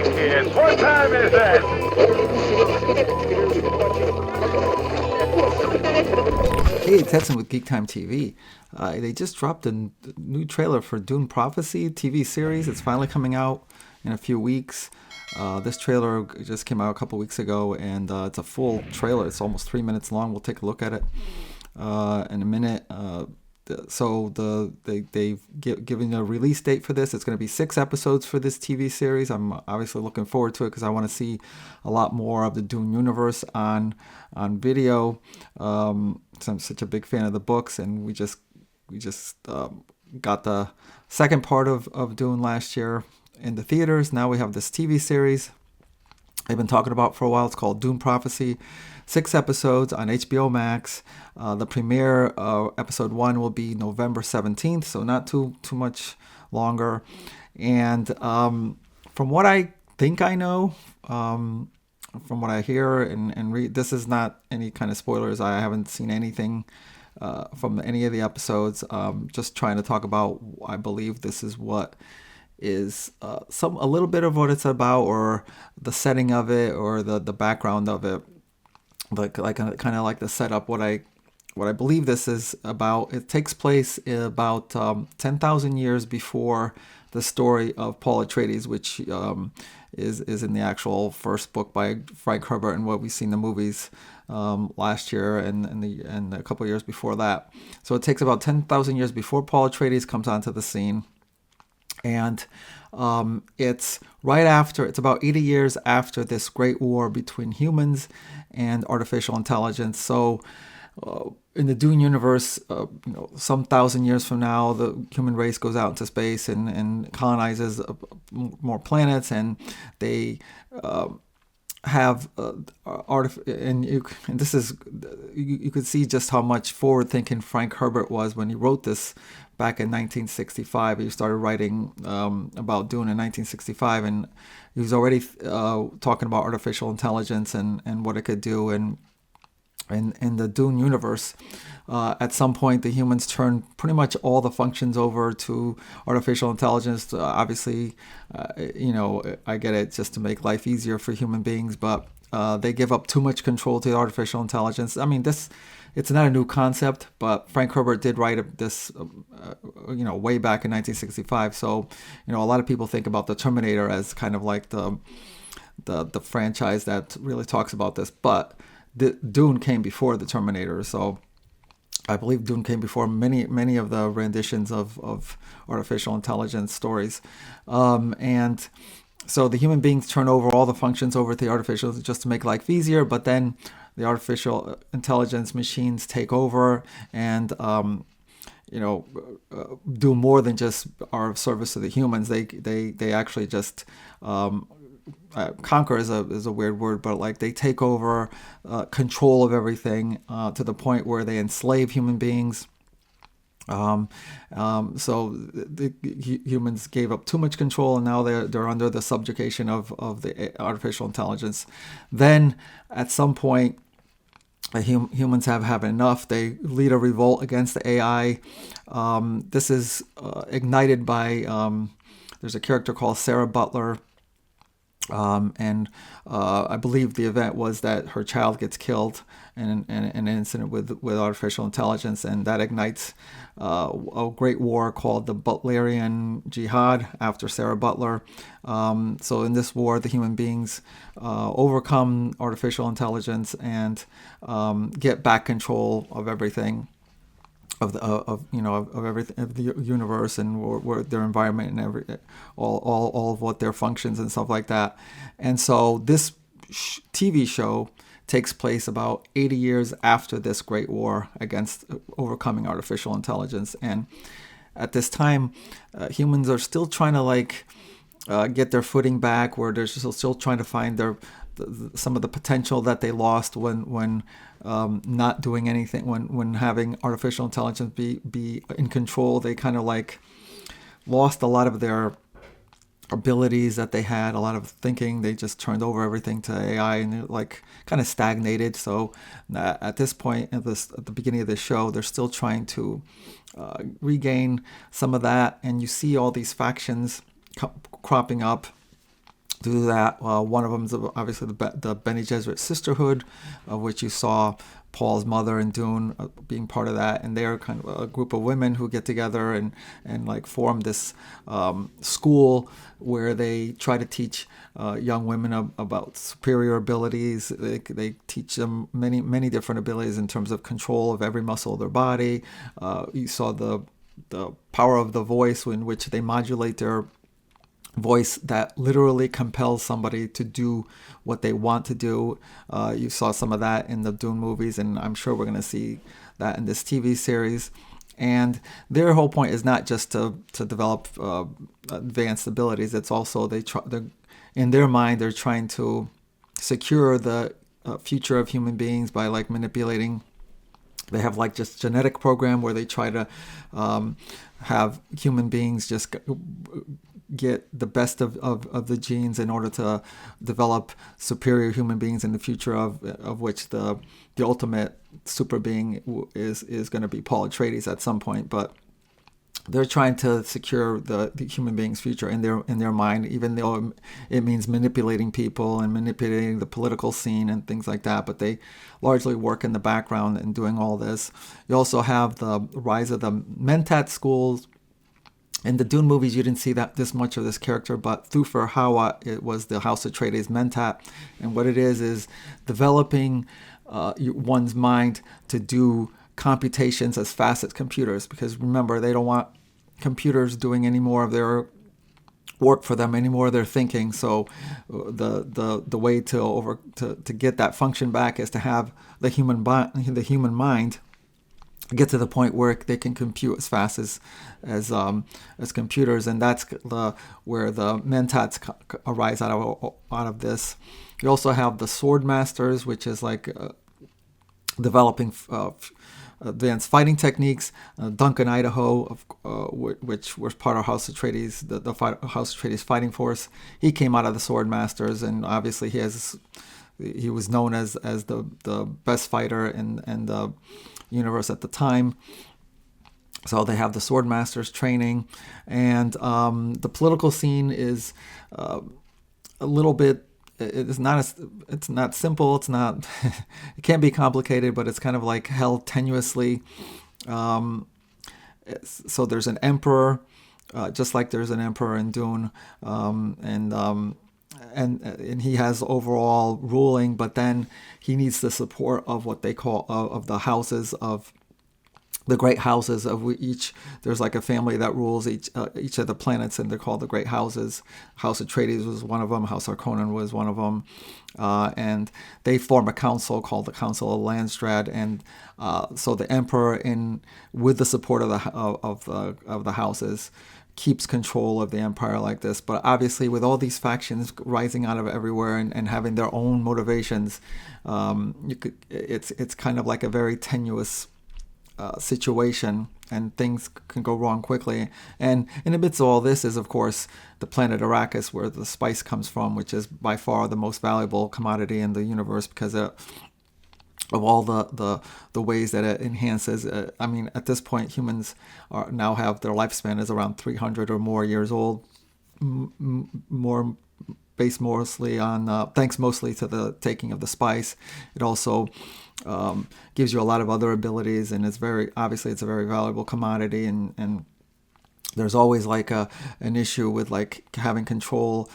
morning, kids. What time is it? Hey, it's Edson with GeekTime TV. They just dropped a new trailer for Dune Prophecy TV series. It's finally coming out in a few weeks. This trailer just came out a couple weeks ago, and it's a full trailer. It's almost 3 minutes long. We'll take a look at it in a minute. They've given a release date for this. It's going to be 6 episodes for this TV series. I'm obviously looking forward to it because I want to see a lot more of the Dune universe on video. So I'm such a big fan of the books, and we just got the second part of Dune last year in the theaters. Now we have this TV series I've been talking about for a while. It's called Dune Prophecy. 6 episodes on HBO Max. The premiere episode 1 will be November 17th, so not too much longer. And from what I think I know, from what I hear and read, this is not any kind of spoilers. I haven't seen anything from any of the episodes. Just trying to talk about, I believe this is what is a little bit of what it's about, or the setting of it, or the background of it. Like kind of like the setup. What I believe this is about. It takes place about 10,000 years before the story of Paul Atreides, which is in the actual first book by Frank Herbert, and what we see in the movies last year and a couple of years before that. So it takes about 10,000 years before Paul Atreides comes onto the scene. And it's right after, it's about 80 years after this great war between humans and artificial intelligence. So in the Dune universe, some 1,000 years from now, the human race goes out into space and colonizes more planets, and they have and this is, you could see just how much forward thinking Frank Herbert was when he wrote this back in 1965. He started writing about Dune in 1965, and he was already talking about artificial intelligence and what it could do. And in the Dune universe, at some point, the humans turn pretty much all the functions over to artificial intelligence. Obviously, I get it, just to make life easier for human beings, but they give up too much control to the artificial intelligence. I mean, it's not a new concept, but Frank Herbert did write this, way back in 1965. So, a lot of people think about the Terminator as kind of like the franchise that really talks about this, but Dune came before the Terminator. So I believe Dune came before many of the renditions of artificial intelligence stories, and so the human beings turn over all the functions over to the artificial just to make life easier. But then the artificial intelligence machines take over and do more than just our service to the humans. They actually just conquer is a weird word, but like they take over control of everything to the point where they enslave human beings. So the humans gave up too much control, and now they're under the subjugation of the artificial intelligence. Then at some point, humans have enough. They lead a revolt against the AI. This is ignited by there's a character called Sarah Butler. And I believe the event was that her child gets killed in an incident with artificial intelligence, and that ignites a great war called the Butlerian Jihad after Sarah Butler. So in this war, the human beings overcome artificial intelligence and get back control of everything. Of everything, of the universe, and where their environment, and all of what their functions and stuff like that. And so this TV show takes place about 80 years after this great war against overcoming artificial intelligence. And at this time, humans are still trying to get their footing back, where they're still trying to find some of the potential that they lost when not doing anything, when having artificial intelligence be in control. They kind of lost a lot of their abilities that they had, a lot of thinking. They just turned over everything to AI, and they're kind of stagnated. So at this point, at the beginning of the show, they're still trying to regain some of that. And you see all these factions cropping up to do that. One of them is obviously the Bene Gesserit Sisterhood, of which you saw Paul's mother in Dune being part of that, and they're kind of a group of women who get together and like form this school where they try to teach young women about superior abilities. They teach them many different abilities in terms of control of every muscle of their body. You saw the power of the voice, in which they modulate their voice that literally compels somebody to do what they want to do. You saw some of that in the Dune movies, and I'm sure we're going to see that in this TV series. And their whole point is not just to develop advanced abilities. It's also in their mind they're trying to secure the future of human beings by like manipulating. They have like just genetic program where they try to have human beings just get the best of the genes in order to develop superior human beings in the future, of which the ultimate super being is going to be Paul Atreides at some point. But they're trying to secure the human being's future in their mind, even though it means manipulating people and manipulating the political scene and things like that. But they largely work in the background in doing all this. You also have the rise of the Menat schools. In the Dune movies, you didn't see this much of this character, but through Feyd-Rautha, it was the House Atreides Menat, and what it is developing one's mind to do computations as fast as computers, because remember, they don't want computers doing any more of their work for them, any more of their thinking. So the way to get that function back is to have the human mind get to the point where they can compute as fast as computers, and that's where the Mentats arise out of this. You also have the Sword Masters, which is like developing advanced fighting techniques. Duncan Idaho, which was part of House Atreides, the House Atreides fighting force, he came out of the Sword Masters, and obviously he was known as the best fighter in the universe at the time. So they have the Sword Masters training, and the political scene is a little bit. It's not simple. It's not. It can't be complicated, but it's kind of like held tenuously. So there's an emperor, just like there's an emperor in Dune, and he has overall ruling, but then he needs the support of what they call of the houses of the great houses of each. There's like a family that rules each of the planets, and they're called the great houses. House Atreides was one of them. House Harkonnen was one of them, and they form a council called the Council of Landstrad. And so the emperor, with the support of the houses, keeps control of the empire like this. But obviously, with all these factions rising out of everywhere and having their own motivations, it's kind of like a very tenuous situation, and things can go wrong quickly. And in the midst of all this is, of course, the planet Arrakis, where the spice comes from, which is by far the most valuable commodity in the universe because of all the ways that it enhances. I mean, at this point, humans now have their lifespan is around 300 or more years old, more based mostly on thanks mostly to the taking of the spice. It also gives you a lot of other abilities, and it's a very valuable commodity, and there's always like an issue with like having control,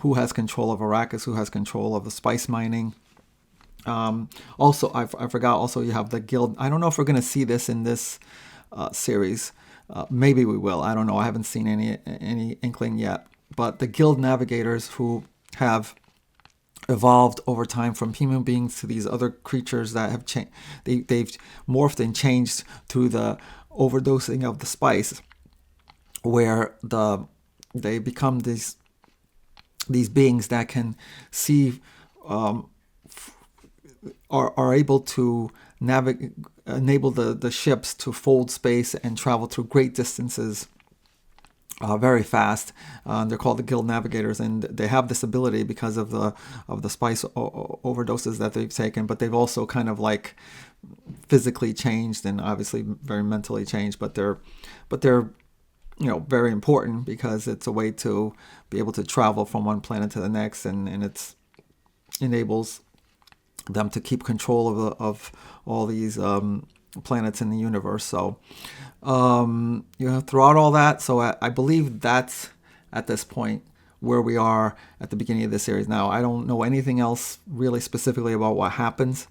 who has control of Arrakis, who has control of the spice mining. Also, I forgot, also you have the guild. I don't know if we're going to see this in this series. Maybe we will. I don't know. I haven't seen any inkling yet. But the guild navigators, who have evolved over time from human beings to these other creatures that have changed. They've morphed and changed through the overdosing of the spice, where they become these beings that can see, are able to enable the ships to fold space and travel through great distances very fast. They're called the Guild Navigators, and they have this ability because of the spice overdoses that they've taken. But they've also kind of like physically changed, and obviously very mentally changed. But they're very important because it's a way to be able to travel from one planet to the next, and it enables them to keep control of all these planets in the universe. So throughout all that, so I believe that's at this point where we are at the beginning of this series. Now, I don't know anything else really specifically about what happens.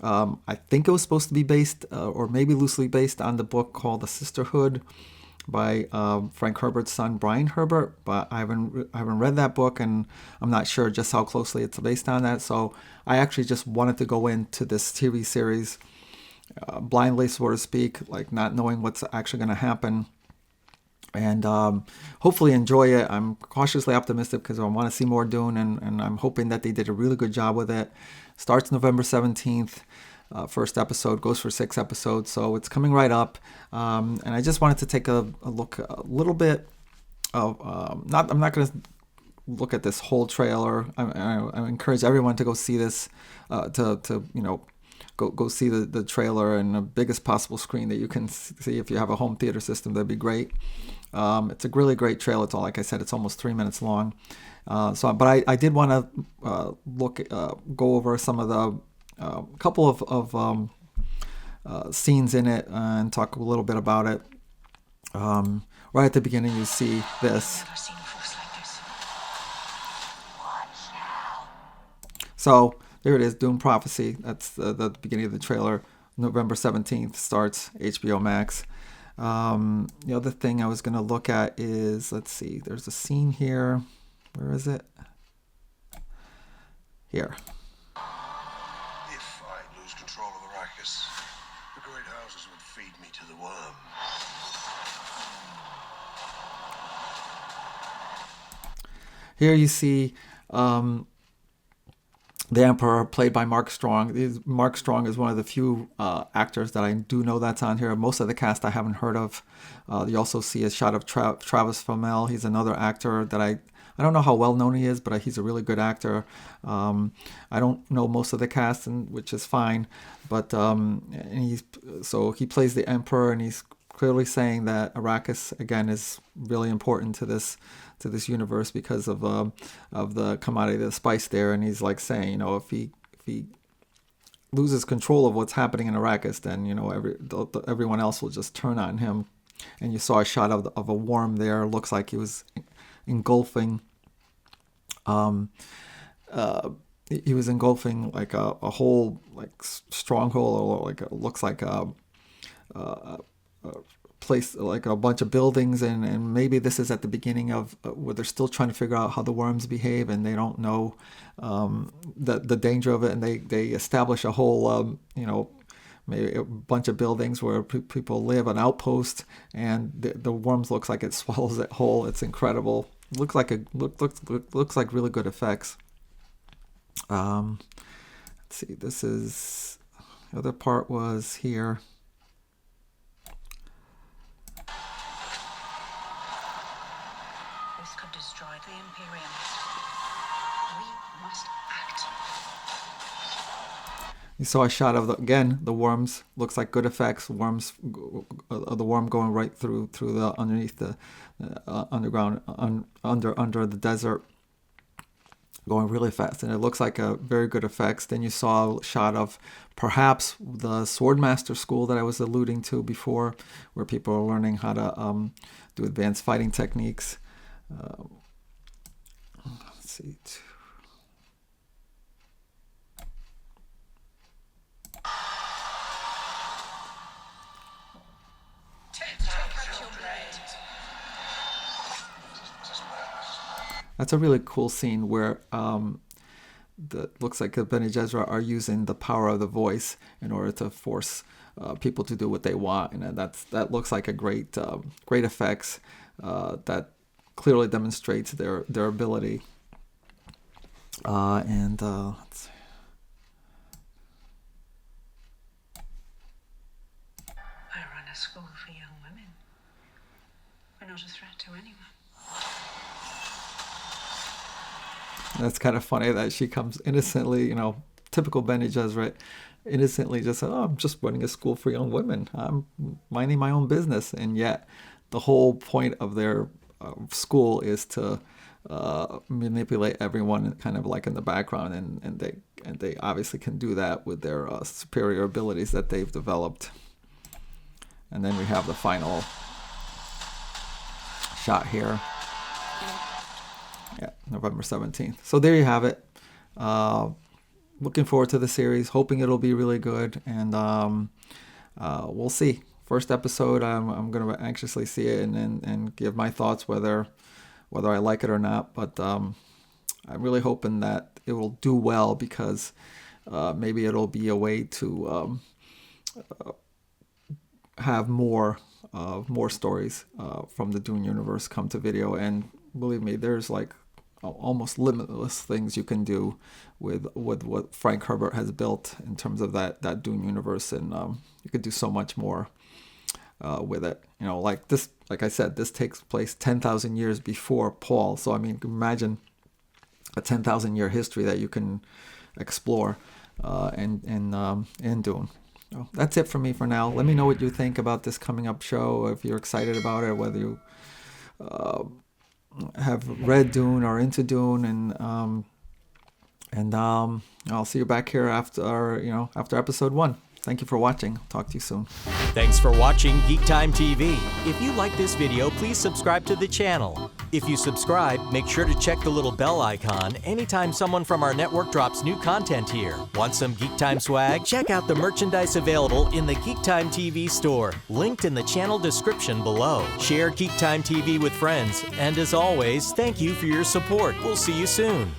I think it was supposed to be based, or maybe loosely based, on the book called The Sisterhood by Frank Herbert's son, Brian Herbert, but I haven't read that book, and I'm not sure just how closely it's based on that. So I actually just wanted to go into this TV series blindly, so to speak, like not knowing what's actually going to happen, and hopefully enjoy it. I'm cautiously optimistic because I want to see more Dune, and I'm hoping that they did a really good job with it. Starts November 17th. First episode goes for 6 episodes, so it's coming right up. And I just wanted to take a look a little bit of I'm not going to look at this whole trailer. I encourage everyone to go see this, go see the trailer in the biggest possible screen that you can see. If you have a home theater system, that'd be great. It's a really great trailer. It's all, like I said, it's almost 3 minutes long. But I did want to go over some of the couple of scenes in it and talk a little bit about it. Right at the beginning, you see this. So there it is, Dune Prophecy. That's the beginning of the trailer. November 17th starts HBO Max. The other thing I was going to look at is, let's see, there's a scene here. Where is it? Here. If I lose control of Arrakis, the great houses would feed me to the worm. Here you see the Emperor, played by Mark Strong. Mark Strong is one of the few actors that I do know that's on here. Most of the cast I haven't heard of. You also see a shot of Travis Fimmel. He's another actor that I don't know how well known he is, but he's a really good actor. I don't know most of the cast, which is fine. But he plays the Emperor, and he's clearly saying that Arrakis again is really important to this universe because of the commodity, the spice there. And he's like saying, if he loses control of what's happening in Arrakis, then everyone else will just turn on him. And you saw a shot of a worm there. It looks like he was engulfing. He was engulfing like a whole like stronghold, or looks like a place, like a bunch of buildings, and maybe this is at the beginning of where they're still trying to figure out how the worms behave, and they don't know the danger of it, and they establish a whole maybe a bunch of buildings where people live, an outpost, and the worms looks like it swallows it whole. It's incredible. Looks like really good effects. Let's see. This is the other part was here. This could destroy the Imperium. We must act. You saw a shot of the worms. Looks like good effects. Worms, the worm going right through the underneath the underground under the desert, going really fast, and it looks like a very good effects. Then you saw a shot of perhaps the Swordmaster School that I was alluding to before, where people are learning how to do advanced fighting techniques. Let's see. That's a really cool scene where looks like the Bene Gesserit are using the power of the voice in order to force people to do what they want, and that looks like a great effects that clearly demonstrates their ability. Let's see. I run a school for young women. We're not a threat to anyone. That's kind of funny that she comes innocently, typical Bene Gesserit, innocently just said, I'm just running a school for young women. I'm minding my own business. And yet the whole point of their school is to manipulate everyone kind of like in the background, and they obviously can do that with their superior abilities that they've developed. And then we have the final shot here. Yeah, November 17th. So there you have it. Looking forward to the series, hoping it'll be really good, and we'll see. First episode, I'm going to anxiously see it and give my thoughts whether I like it or not. But I'm really hoping that it will do well, because maybe it'll be a way to have more stories from the Dune universe come to video. And believe me, there's like almost limitless things you can do with what Frank Herbert has built in terms of that Dune universe, and you could do so much more with it. You know, like I said, this takes place 10,000 years before Paul. So I mean, imagine a 10,000 year history that you can explore in Dune. So that's it for me for now. Let me know what you think about this coming up show, if you're excited about it, whether you have read Dune or into Dune, and I'll see you back here after episode 1. Thank you for watching. Talk to you soon. Thanks for watching GeekTime TV. If you like this video, please subscribe to the channel. If you subscribe, make sure to check the little bell icon anytime someone from our network drops new content here. Want some GeekTime swag? Check out the merchandise available in the GeekTime TV store, linked in the channel description below. Share GeekTime TV with friends, and as always, thank you for your support. We'll see you soon.